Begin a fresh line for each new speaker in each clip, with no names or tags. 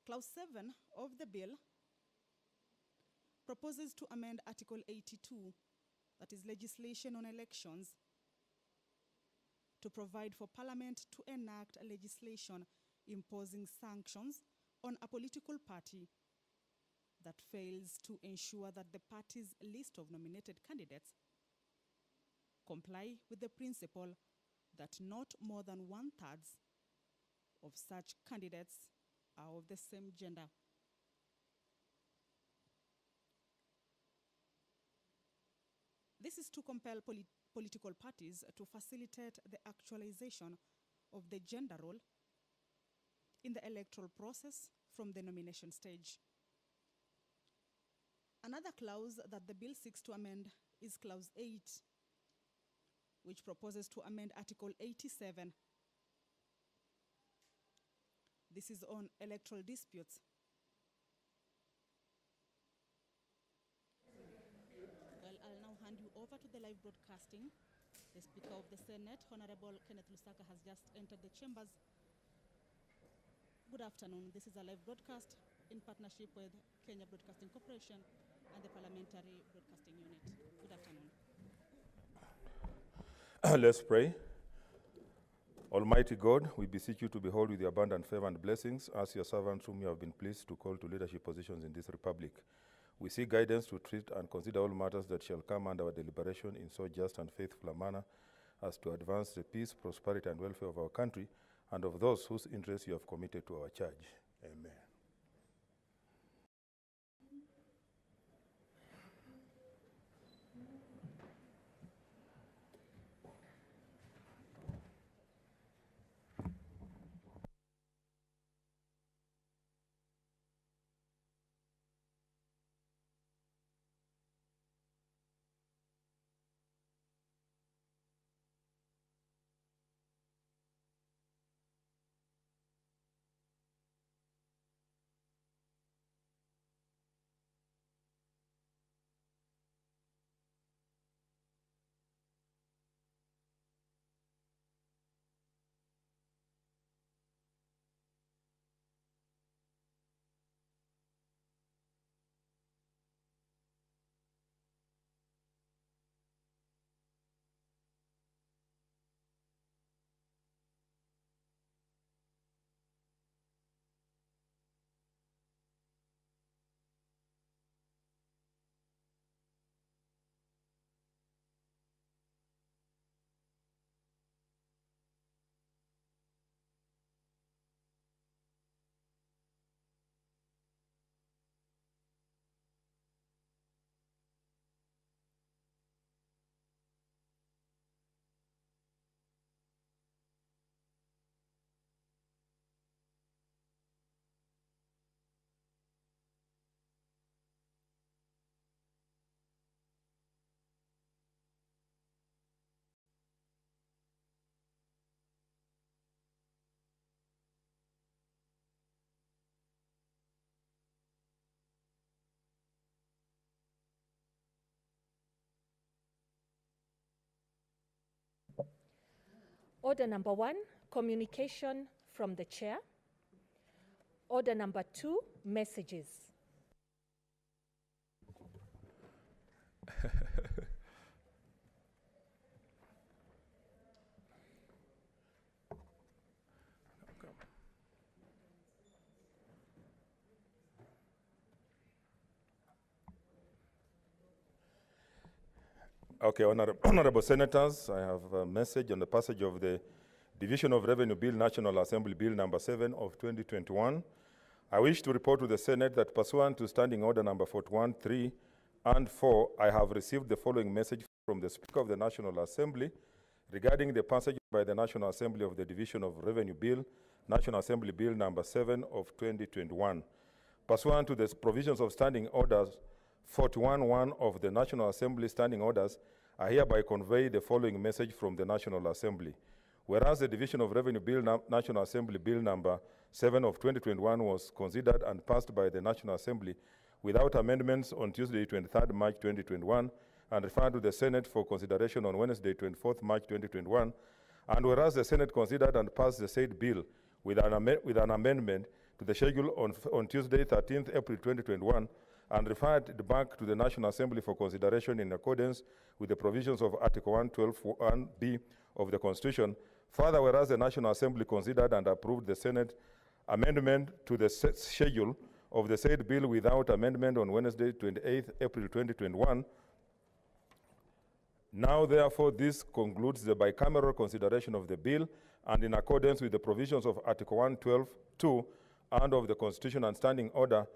Clause 7 of the bill proposes to amend Article 82, that is legislation on elections, to provide for Parliament to enact a legislation imposing sanctions on a political party that fails to ensure that the party's list of nominated candidates comply with the principle that not more than 1/3 of such candidates are of the same gender. This is to compel political parties to facilitate the actualization of the gender role in the electoral process from the nomination stage. Another clause that the bill seeks to amend is Clause 8, which proposes to amend Article 87. This is on electoral disputes. Well, I'll now hand you over to the live broadcasting. The Speaker of the Senate, Honorable Kenneth Lusaka, has just entered the chambers. Good afternoon. This is a live broadcast in partnership with Kenya Broadcasting Corporation and the Parliamentary Broadcasting Unit. Good afternoon.
Let's pray. Almighty God, we beseech you to behold with your abundant favor and blessings as your servants whom you have been pleased to call to leadership positions in this republic. We seek guidance to treat and consider all matters that shall come under our deliberation in so just and faithful a manner as to advance the peace, prosperity, and welfare of our country and of those whose interests you have committed to our charge. Amen.
Order number 1, communication from the chair. Order number 2, messages.
Okay, honorable senators, I have a message on the passage of the Division of Revenue Bill, National Assembly Bill number 7 of 2021. I wish to report to the Senate that pursuant to Standing Order number 41, 3, and 4, I have received the following message from the Speaker of the National Assembly regarding the passage by the National Assembly of the Division of Revenue Bill, National Assembly Bill number 7 of 2021. Pursuant to the provisions of Standing Orders 41.1 of the National Assembly Standing Orders, I hereby convey the following message from the National Assembly. Whereas the Division of Revenue Bill, National Assembly Bill number 7 of 2021 was considered and passed by the National Assembly without amendments on Tuesday, 23rd March 2021, and referred to the Senate for consideration on Wednesday, 24th March 2021, and whereas the Senate considered and passed the said bill with an amendment to the schedule on Tuesday, 13th April 2021, and referred it back to the National Assembly for consideration in accordance with the provisions of Article 112(1)(b) of the Constitution. Further, whereas the National Assembly considered and approved the Senate amendment to the schedule of the said bill without amendment on Wednesday, 28th April 2021, now, therefore, this concludes the bicameral consideration of the bill, and in accordance with the provisions of Article 112(2) and of the Constitution and Standing Order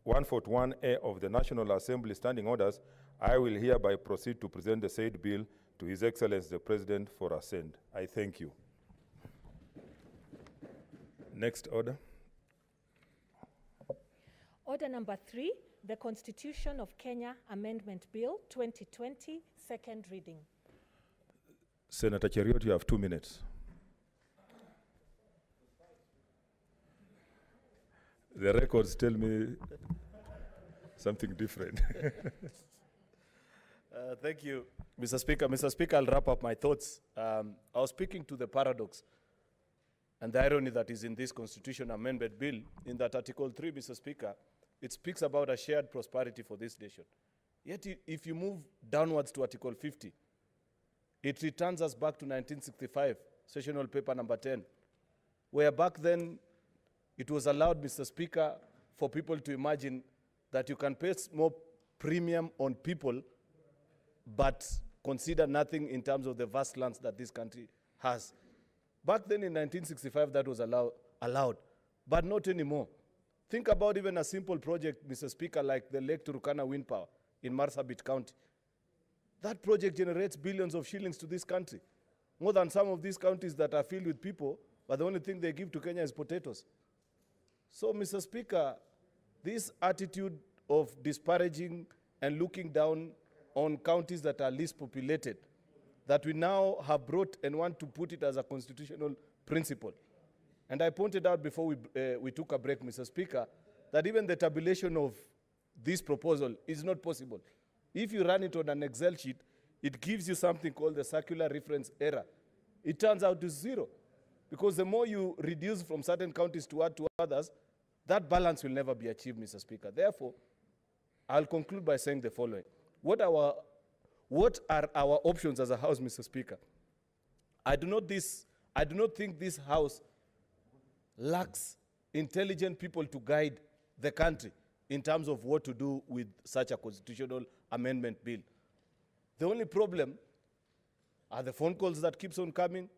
141A of the National Assembly Standing Orders, I will hereby proceed to present the said bill to His Excellency the President for assent. I thank you. Next order.
Order number 3, the Constitution of Kenya Amendment Bill 2020, second reading.
Senator Cheriot, you have 2 minutes. The records tell me something different.
Thank you, Mr. Speaker. Mr. Speaker, I'll wrap up my thoughts. I was speaking to the paradox and the irony that is in this Constitution Amendment Bill, in that Article 3, Mr. Speaker, it speaks about a shared prosperity for this nation. Yet, if you move downwards to Article 50, it returns us back to 1965, Sessional Paper number 10, where back then it was allowed, Mr. Speaker, for people to imagine that you can pay more premium on people, but consider nothing in terms of the vast lands that this country has. Back then in 1965, that was allowed, but not anymore. Think about even a simple project, Mr. Speaker, like the Lake Turkana Wind Power in Marsabit County. That project generates billions of shillings to this country, more than some of these counties that are filled with people, but the only thing they give to Kenya is potatoes. So, Mr. Speaker, this attitude of disparaging and looking down on counties that are least populated, that we now have brought and want to put it as a constitutional principle. And I pointed out before we took a break, Mr. Speaker, that even the tabulation of this proposal is not possible. If you run it on an Excel sheet, it gives you something called the circular reference error. It turns out to 0, because the more you reduce from certain counties to add to others, that balance will never be achieved, Mr. Speaker. Therefore, I'll conclude by saying the following. What are our options as a House, Mr. Speaker? I do not think this House lacks intelligent people to guide the country in terms of what to do with such a constitutional amendment bill. The only problem are the phone calls that keeps on coming,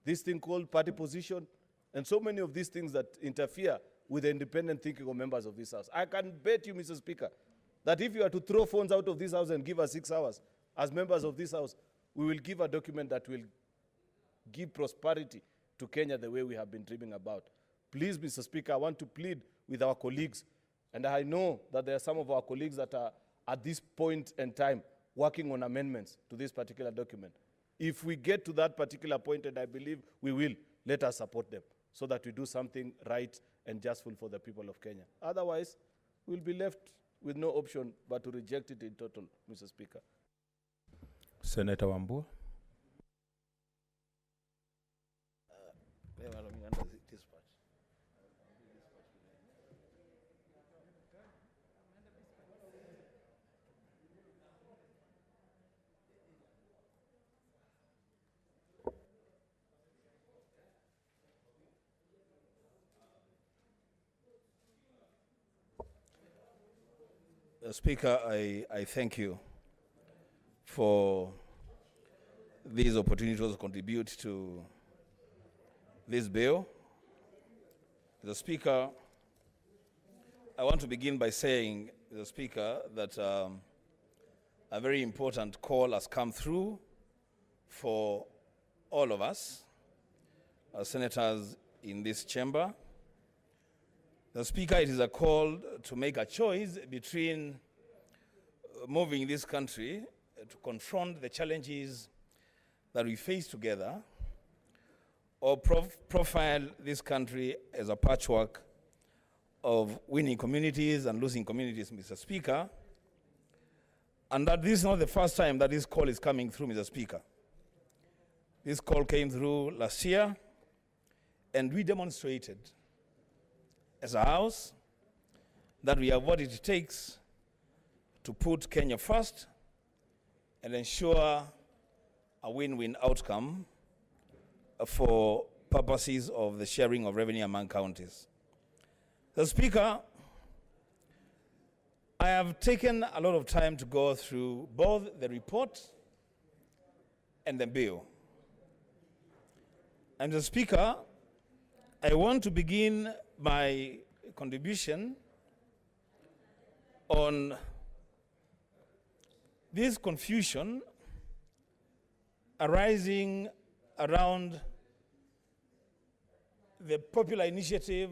this thing called party position, and so many of these things that interfere with the independent thinking of members of this House. I can bet you, Mr. Speaker, that if you are to throw phones out of this House and give us 6 hours, as members of this House, we will give a document that will give prosperity to Kenya the way we have been dreaming about. Please, Mr. Speaker, I want to plead with our colleagues, and I know that there are some of our colleagues that are at this point in time working on amendments to this particular document. If we get to that particular point, and I believe we will, let us support them so that we do something right and justful for the people of Kenya. Otherwise, we'll be left with no option but to reject it in total, Mr. Speaker.
Senator Wambua.
Speaker, I thank you for these opportunities to contribute to this bill. The Speaker, I want to begin by saying, the Speaker, that a very important call has come through for all of us as senators in this chamber. The Speaker, it is a call to make a choice between moving this country to confront the challenges that we face together, or profile this country as a patchwork of winning communities and losing communities, Mr. Speaker, and that this is not the first time that this call is coming through, Mr. Speaker. This call came through last year, and we demonstrated as a House that we have what it takes to put Kenya first and ensure a win-win outcome for purposes of the sharing of revenue among counties. The Speaker, I have taken a lot of time to go through both the report and the bill. And the Speaker, I want to begin my contribution on this confusion arising around the popular initiative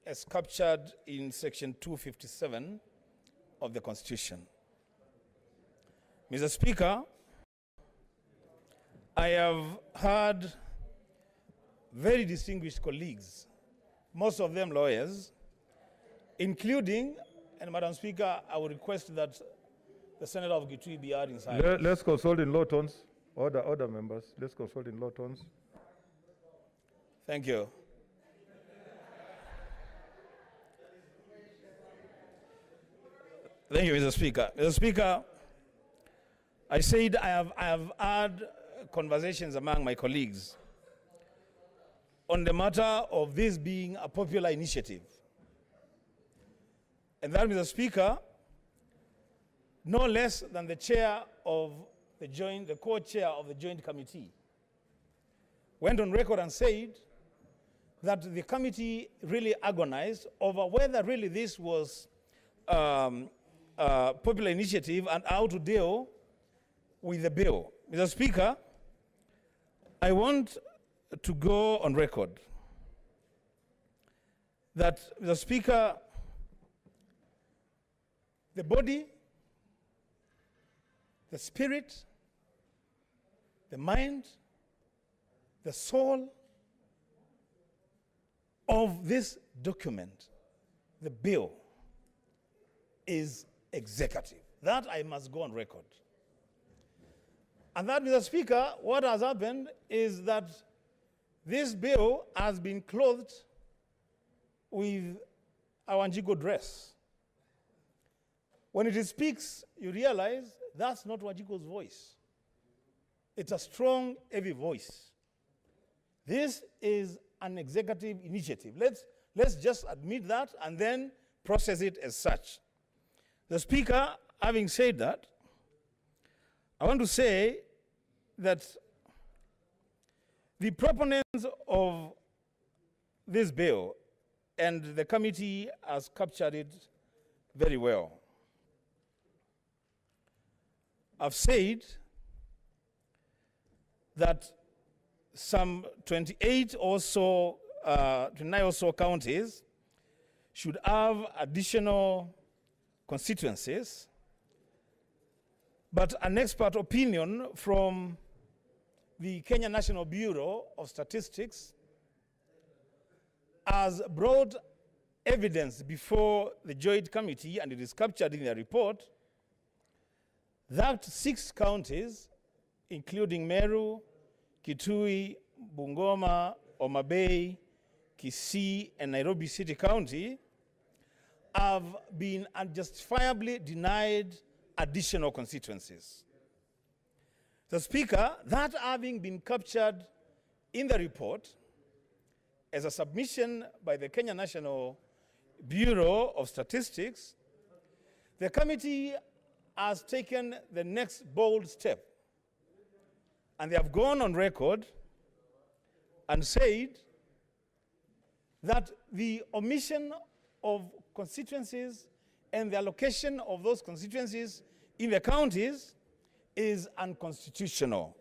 as captured in Section 257 of the Constitution. Mr. Speaker, I have heard very distinguished colleagues, most of them lawyers, including, and Madam Speaker, I would request that the Senator of Kitui be heard in silence.
Let's consult in low tones. Order, members. Let's consult in low tones.
Thank you. Thank you, Mr. Speaker. Mr. Speaker, I said I have had conversations among my colleagues on the matter of this being a popular initiative. And that, Mr. Speaker, no less than the chair of the co-chair of the Joint Committee went on record and said that the committee really agonized over whether really this was popular initiative and how to deal with the bill. Mr. Speaker, I want to go on record that, Mr. Speaker, the body, the spirit, the mind, the soul of this document, the bill, is executive. That I must go on record. And that, Mr. Speaker, what has happened is that this bill has been clothed with our Wanjiku dress. When it speaks, you realize that's not Wanjiku's voice. It's a strong, heavy voice. This is an executive initiative. Let's just admit that and then process it as such. The Speaker, having said that, I want to say that the proponents of this bill, and the committee has captured it very well, have said that some 28 or so, 29 or so counties should have additional constituencies, but an expert opinion from the Kenya National Bureau of Statistics has brought evidence before the Joint Committee, and it is captured in the report, that 6 counties, including Meru, Kitui, Bungoma, Homa Bay, Kisii, and Nairobi City County, have been unjustifiably denied additional constituencies. The Speaker, that having been captured in the report as a submission by the Kenya National Bureau of Statistics, the committee has taken the next bold step, and they have gone on record and said that the omission of constituencies and the allocation of those constituencies in the counties is unconstitutional.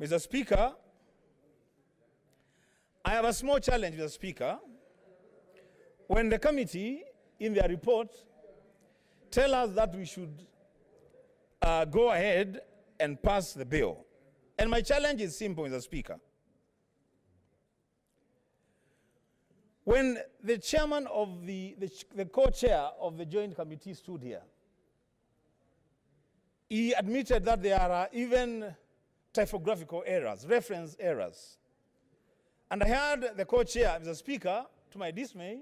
Mr. Speaker, I have a small challenge, Mr. Speaker. When the committee, in their report, tell us that we should go ahead and pass the bill. And my challenge is simple, Mr. Speaker. When the chairman of the co-chair of the Joint Committee stood here, he admitted that there are even typographical errors, reference errors. And I heard the co-chair, Mr. Speaker, to my dismay,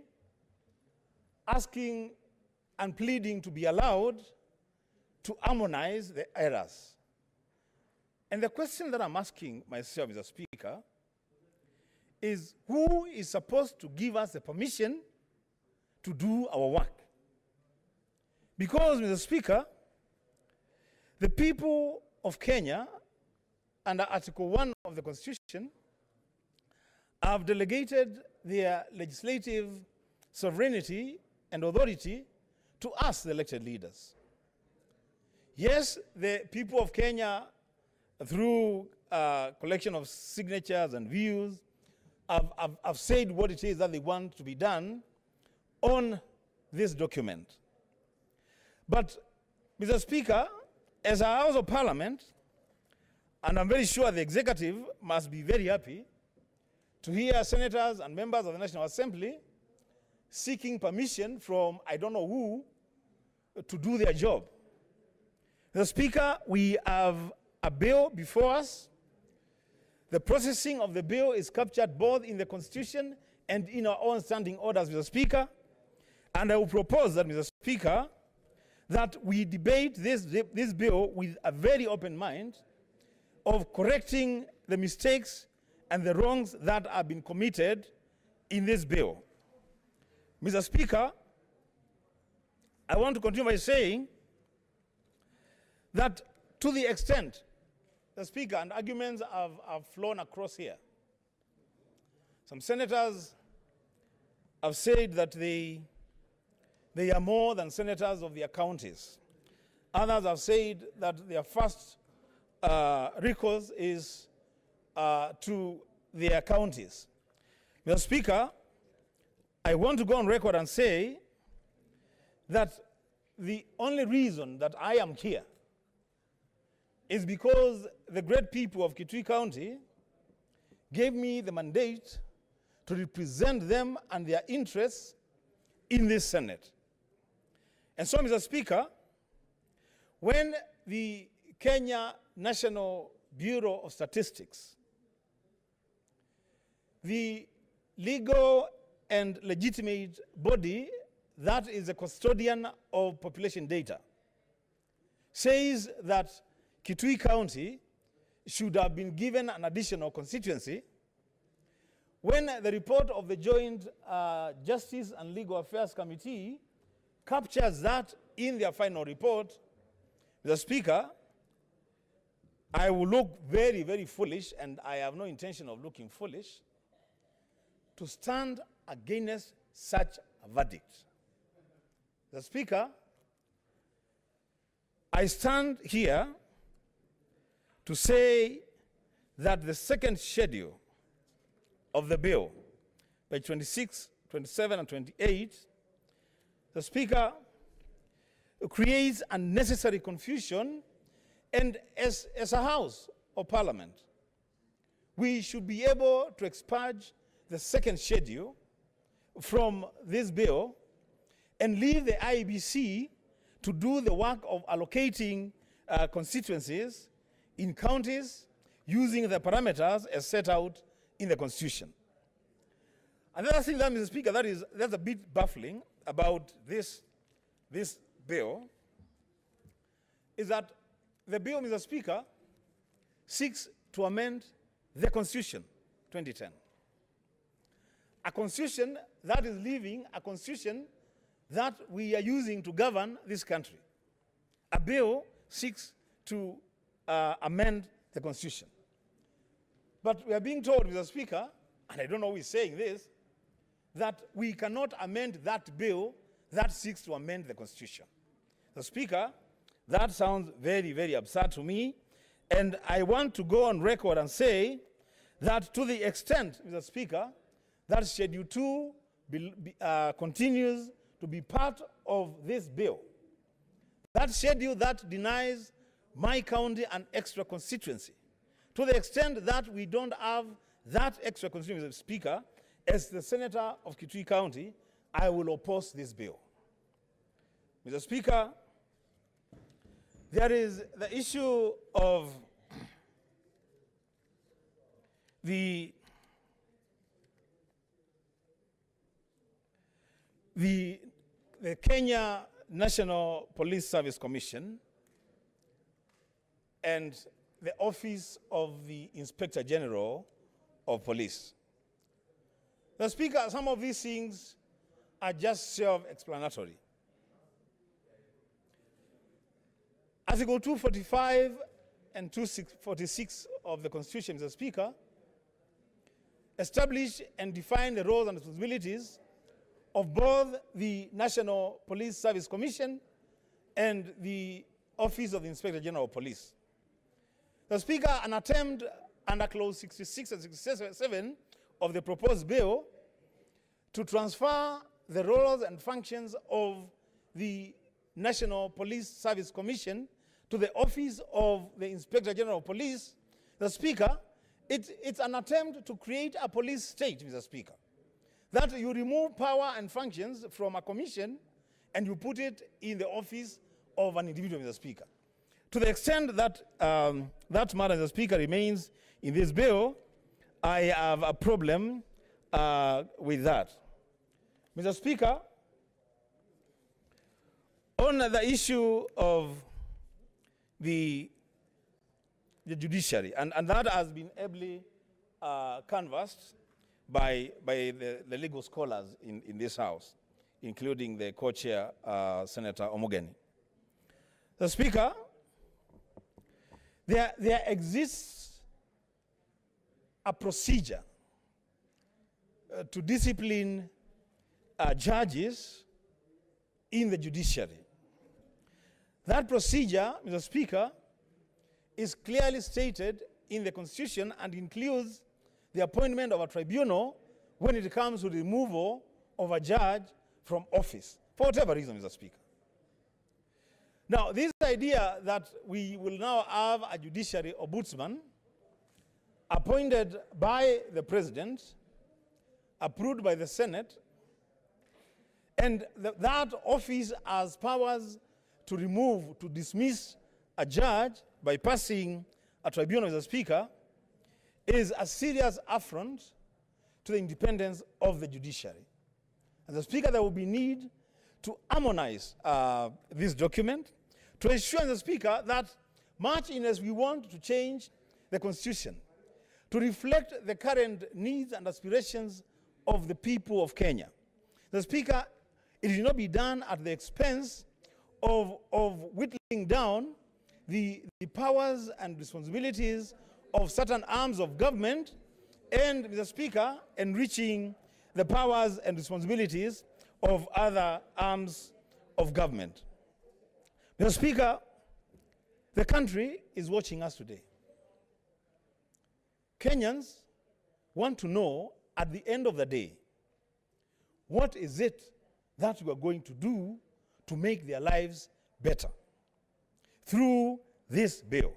asking and pleading to be allowed to harmonize the errors. And the question that I'm asking myself, Mr. Speaker, is who is supposed to give us the permission to do our work? Because, Mr. Speaker, the people of Kenya, under Article 1 of the Constitution, have delegated their legislative sovereignty and authority to us, the elected leaders. Yes, the people of Kenya, through collection of signatures and views, have said what it is that they want to be done on this document. But, Mr. Speaker, as a House of Parliament, and I'm very sure the executive must be very happy to hear senators and members of the National Assembly seeking permission from I don't know who to do their job. Mr. Speaker, we have a bill before us. The processing of the bill is captured both in the Constitution and in our own standing orders, Mr. Speaker. And I will propose that, Mr. Speaker, that we debate this bill with a very open mind of correcting the mistakes and the wrongs that have been committed in this bill. Mr. Speaker, I want to continue by saying that to the extent, the Speaker, and arguments have flown across here, some senators have said that they are more than senators of their counties. Others have said that their first recourse is to their counties. Mr. Speaker, I want to go on record and say that the only reason that I am here is because the great people of Kitui County gave me the mandate to represent them and their interests in this Senate. And so, Mr. Speaker, when the Kenya National Bureau of Statistics, the legal and legitimate body that is a custodian of population data, says that Kitui County should have been given an additional constituency, when the report of the Joint Justice and Legal Affairs Committee captures that in their final report, Mr. Speaker, I will look very, very foolish, and I have no intention of looking foolish, to stand against such a verdict. Mr. Speaker, I stand here to say that the second schedule of the bill, page 26, 27, and 28, the Speaker, creates unnecessary confusion, and as a House of Parliament, we should be able to expurge the second schedule from this bill and leave the IEBC to do the work of allocating constituencies in counties using the parameters as set out in the Constitution. Another thing that, Mr. Speaker, that's a bit baffling about this bill is that the bill, Mr. Speaker, seeks to amend the Constitution 2010. A constitution that is leaving a constitution that we are using to govern this country. A bill seeks to amend the Constitution. But we are being told, Mr. Speaker, and I don't know who is saying this, that we cannot amend that bill that seeks to amend the Constitution. The Speaker, that sounds very, very absurd to me, and I want to go on record and say that to the extent, Mr. Speaker, that Schedule 2 continues to be part of this bill, that schedule that denies my county an extra constituency, to the extent that we don't have that extra constituency, Mr. Speaker, as the Senator of Kitui County, I will oppose this bill. Mr. Speaker, there is the issue of the the Kenya National Police Service Commission and the Office of the Inspector General of Police. The Speaker, some of these things are just self-explanatory. Article 245 and 246 of the Constitution, Mr. Speaker, establish and define the roles and responsibilities of both the National Police Service Commission and the Office of the Inspector General of Police. The Speaker, an attempt under Clause 66 and 67 of the proposed bill to transfer the roles and functions of the National Police Service Commission to the Office of the Inspector General of Police, the Speaker, it's an attempt to create a police state, Mr. Speaker, that you remove power and functions from a commission and you put it in the office of an individual, Mr. Speaker. To the extent that that matter, Mr. Speaker, remains in this bill, I have a problem with that. Mr. Speaker, on the issue of the judiciary, and that has been ably canvassed by the legal scholars in this House, including the co-chair, Senator Omogeni. The Speaker, there exists a procedure to discipline judges in the judiciary. That procedure, Mr. Speaker, is clearly stated in the Constitution and includes the appointment of a tribunal when it comes to the removal of a judge from office, for whatever reason, Mr. Speaker. Now, this idea that we will now have a judiciary ombudsman appointed by the President, approved by the Senate, and that office has powers to remove, to dismiss a judge by passing a tribunal, Mr. Speaker, is a serious affront to the independence of the judiciary. As a Speaker, there will be need to harmonize this document to ensure, Mr. Speaker, that much in as we want to change the Constitution to reflect the current needs and aspirations of the people of Kenya. Mr. Speaker, it should not be done at the expense of whittling down the powers and responsibilities of certain arms of government and, Mr. Speaker, enriching the powers and responsibilities of other arms of government. Mr. Speaker, the country is watching us today. Kenyans want to know at the end of the day, what is it that you are going to do to make their lives better through this bill?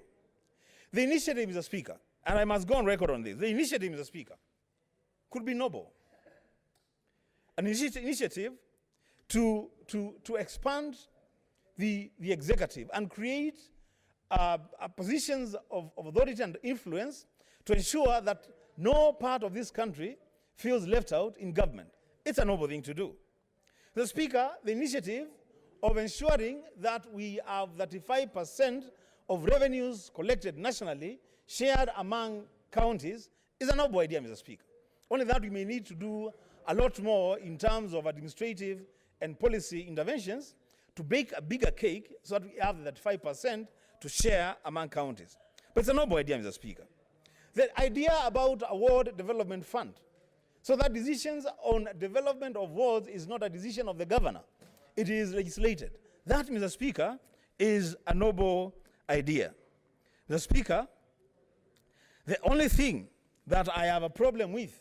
The initiative, Mr. Speaker, and I must go on record on this, the initiative, Mr. Speaker, could be noble. An initiative to expand the executive and create positions of authority and influence to ensure that no part of this country feels left out in government. It's a noble thing to do. The Speaker, the initiative of ensuring that we have 35% of revenues collected nationally shared among counties is a noble idea, Mr. Speaker. Only that we may need to do a lot more in terms of administrative and policy interventions to bake a bigger cake so that we have that 5% to share among counties. But it's a noble idea, Mr. Speaker. The idea about a ward development fund, so that decisions on development of wards is not a decision of the governor. It is legislated. That, Mr. Speaker, is a noble idea. Mr. Speaker, the only thing that I have a problem with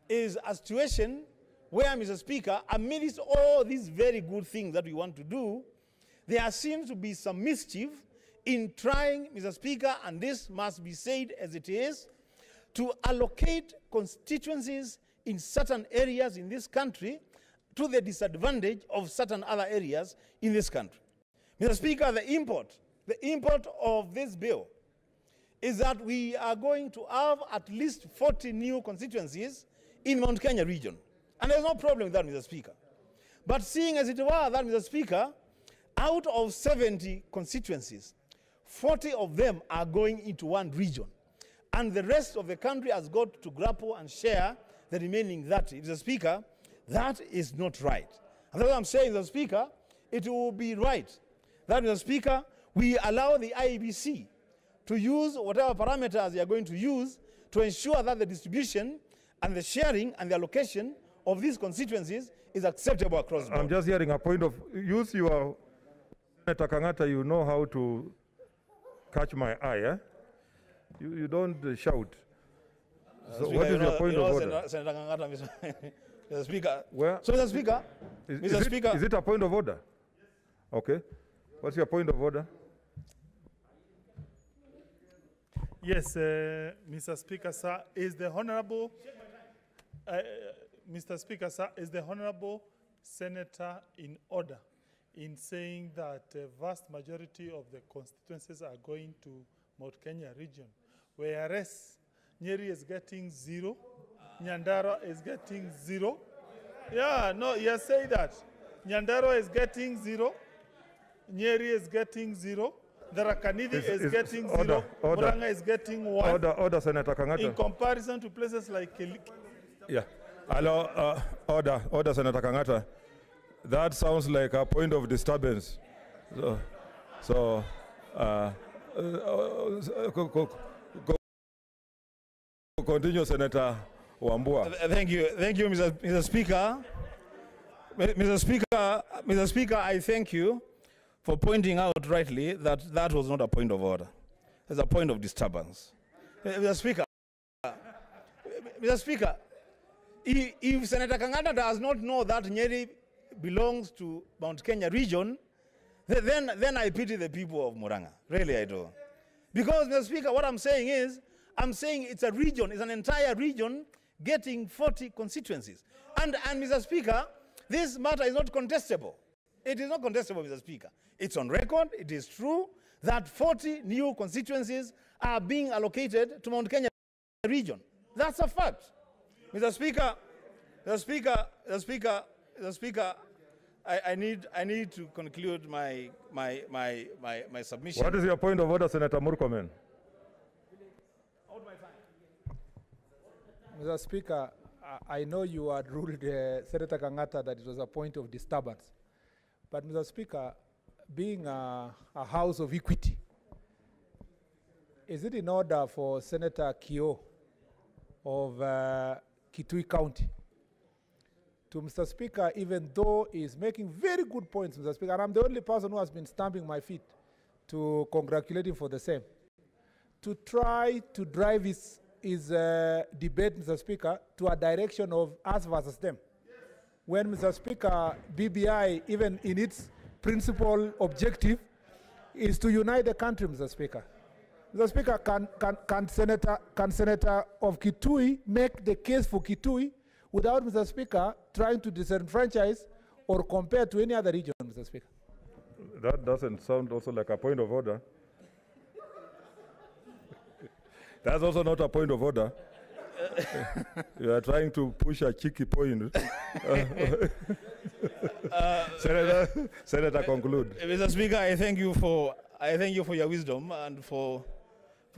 is a situation where, Mr. Speaker, amidst all these very good things that we want to do, there seems to be some mischief in trying, Mr. Speaker, and this must be said as it is, to allocate constituencies in certain areas in this country to the disadvantage of certain other areas in this country. Mr. Speaker, the import of this bill is that we are going to have at least 40 new constituencies in Mount Kenya region. And there's no problem with that, Mr. Speaker. But seeing as it were that, Mr. Speaker, out of 70 constituencies, 40 of them are going into one region. And the rest of the country has got to grapple and share the remaining 30. Mr. Speaker, that is not right. And that's what I'm saying, Mr. Speaker, it will be right that, Mr. Speaker, we allow the IEBC to use whatever parameters they are going to use to ensure that the distribution and the sharing and the allocation of these constituencies is acceptable across the board.
I'm just hearing a point of, use your, Senator Kangata, you know how to catch my eye, eh? You don't shout. So
Speaker,
what is your point of order?
Senator Kangata, Mr. Speaker.
Where?
So, Mr. Speaker,
Is it a point of order? Okay. What's your point of order?
Yes, Mr. Speaker, sir, is the Honorable, Mr. Speaker, sir, is the Honorable Senator in order in saying that a vast majority of the constituencies are going to Mount Kenya region, whereas Nyeri is getting 0, Nyandarua is getting 0. Yeah, no, you say that. Nyandarua is getting 0, Nyeri is getting 0, Tharaka-Nithi is getting 0, Murang'a is getting 1.
Order, Senator Kangata.
In comparison to places like
Yeah. Hello, order, Senator Kangata. That sounds like a point of disturbance. Continue, Senator Wambua.
Thank you, Mr. Speaker. Mr. Speaker, I thank you for pointing out rightly that that was not a point of order. It's a point of disturbance. Mr. Speaker, if Senator Kangata does not know that Nyeri belongs to Mount Kenya region, then I pity the people of Murang'a. Really, I do. Because, Mr. Speaker, what I'm saying is, it's a region, it's an entire region getting 40 constituencies. And Mr. Speaker, this matter is not contestable. It is not contestable, Mr. Speaker. It's on record, it is true that 40 new constituencies are being allocated to Mount Kenya region. That's a fact. Mr. Speaker, I need to conclude my submission.
What is your point of order, Senator Murkomen?
Mr. Speaker, I know you had ruled Senator Kangata that it was a point of disturbance. But, Mr. Speaker, being a house of equity, is it in order for Senator Kio of Kitui County to, Mr. Speaker, even though he's making very good points, Mr. Speaker, and I'm the only person who has been stamping my feet to congratulate him for the same, to try to drive his debate, Mr. Speaker, to a direction of us versus them. When, Mr. Speaker, BBI, even in its principal objective, is to unite the country, Mr. Speaker. Mr. Speaker, can Senator of Kitui make the case for Kitui without, Mr. Speaker, trying to disenfranchise or compare to any other region, Mr. Speaker?
That doesn't sound also like a point of order. That's also not a point of order. You are trying to push a cheeky point. Senator, conclude.
Mr. Speaker, I thank you for your wisdom and for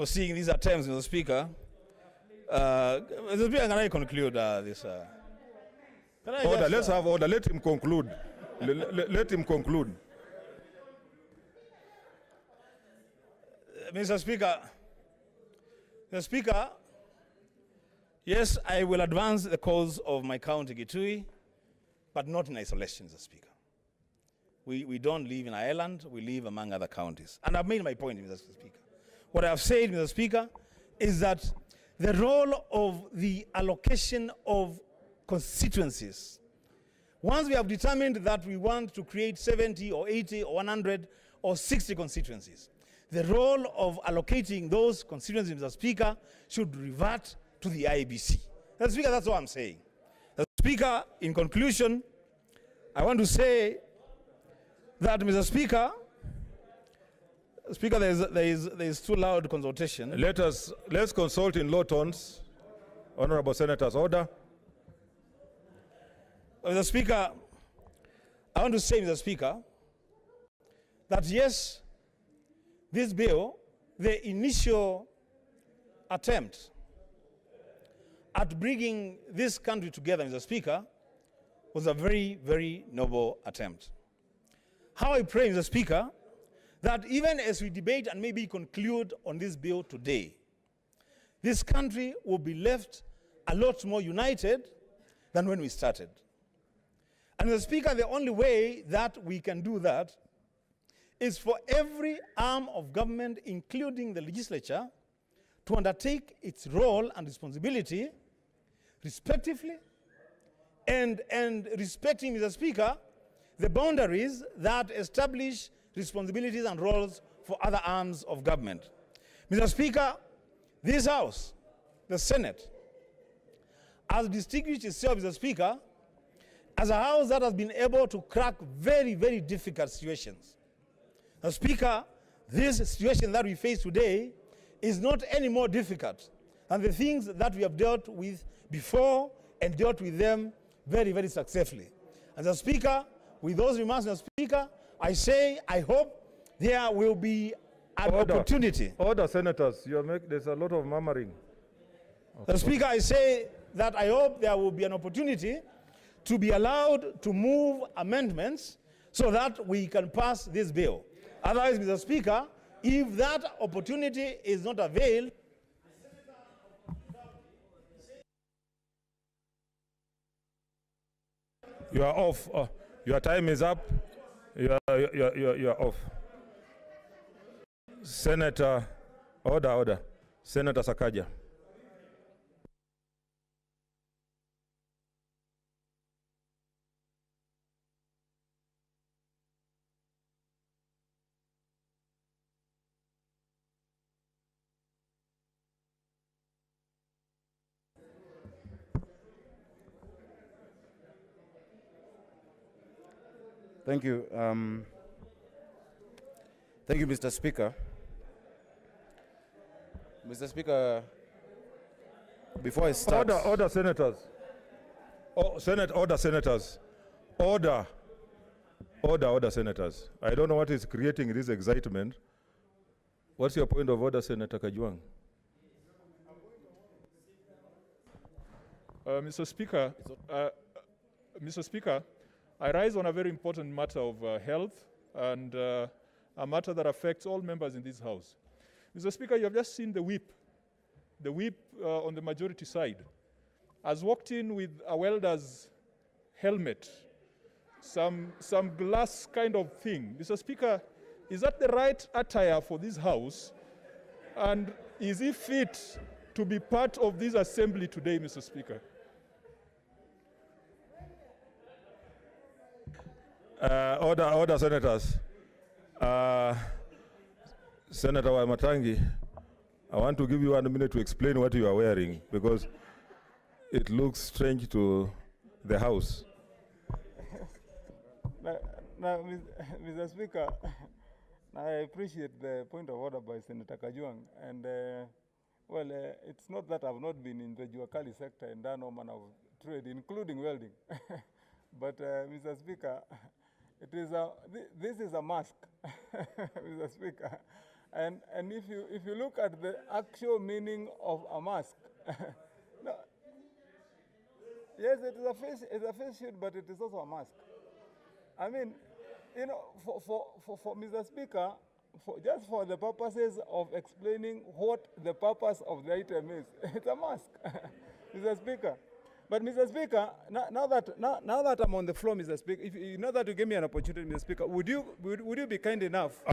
seeing these attempts, Mr. Speaker. Mr. Speaker, can I conclude this?
Order. Let's have order. Let him conclude. Let him conclude.
Mr. Speaker, yes, I will advance the cause of my county, Kitui, but not in isolation, Mr. Speaker. We don't live in Ireland, we live among other counties. And I've made my point, Mr. Speaker. What I've said, Mr. Speaker, is that the role of the allocation of constituencies, once we have determined that we want to create 70 or 80 or 100 or 60 constituencies, the role of allocating those constituencies, Mr. Speaker, should revert to the IEBC. Mr. Speaker, that's what I'm saying. Mr. Speaker, in conclusion, I want to say that, Mr. Speaker, there is too loud consultation.
Let's consult in low tones. Honorable Senators, order.
Mr. Speaker, I want to say, Mr. Speaker, that yes, this bill, the initial attempt at bringing this country together, Mr. Speaker, was a very, very noble attempt. How I pray, Mr. Speaker, that even as we debate and maybe conclude on this bill today, this country will be left a lot more united than when we started. And Mr. Speaker, the only way that we can do that is for every arm of government, including the legislature, to undertake its role and responsibility respectively and respecting, Mr. Speaker, the boundaries that establish responsibilities and roles for other arms of government. Mr. Speaker, this House, the Senate, has distinguished itself, Mr. Speaker, as a House that has been able to crack very, very difficult situations. Mr. Speaker, this situation that we face today is not any more difficult than the things that we have dealt with before and dealt with them very, very successfully. And Mr. Speaker, with those remarks, Mr. Speaker, I say, I hope there will be an opportunity.
Order, senators. There's a lot of murmuring.
Okay. Mr. Speaker, I say that I hope there will be an opportunity to be allowed to move amendments so that we can pass this bill. Otherwise, Mr. Speaker, if that opportunity is not availed,
you are off. Your time is up. You are off. Senator, order. Senator Sakaja.
Thank you. Thank you, Mr. Speaker. Mr. Speaker, before I start...
Order, senators. Order, senators. Order, senators. I don't know what is creating this excitement. What's your point of order, Senator Kajwang?
Mr. Speaker, I rise on a very important matter of health and a matter that affects all members in this House. Mr. Speaker, you have just seen the whip. The whip on the majority side has walked in with a welder's helmet, some glass kind of thing. Mr. Speaker, is that the right attire for this House? And is he fit to be part of this assembly today, Mr. Speaker?
Order, senators. Senator Wamatangi, I want to give you 1 minute to explain what you are wearing because it looks strange to the House.
Now, Mr. Speaker, I appreciate the point of order by Senator Kajwang. And, it's not that I've not been in the Juakali sector and done all manner of trade, including welding. But, Mr. Speaker, this is a mask, Mr. Speaker. And if you look at the actual meaning of a mask, no, yes, it's a face shield, but it is also a mask. I mean, you know, for Mr. Speaker, just for the purposes of explaining what the purpose of the item is, it's a mask, Mr. Speaker. But Mr. Speaker, now that I'm on the floor, Mr. Speaker, if you know that you gave me an opportunity, Mr. Speaker, would you be kind enough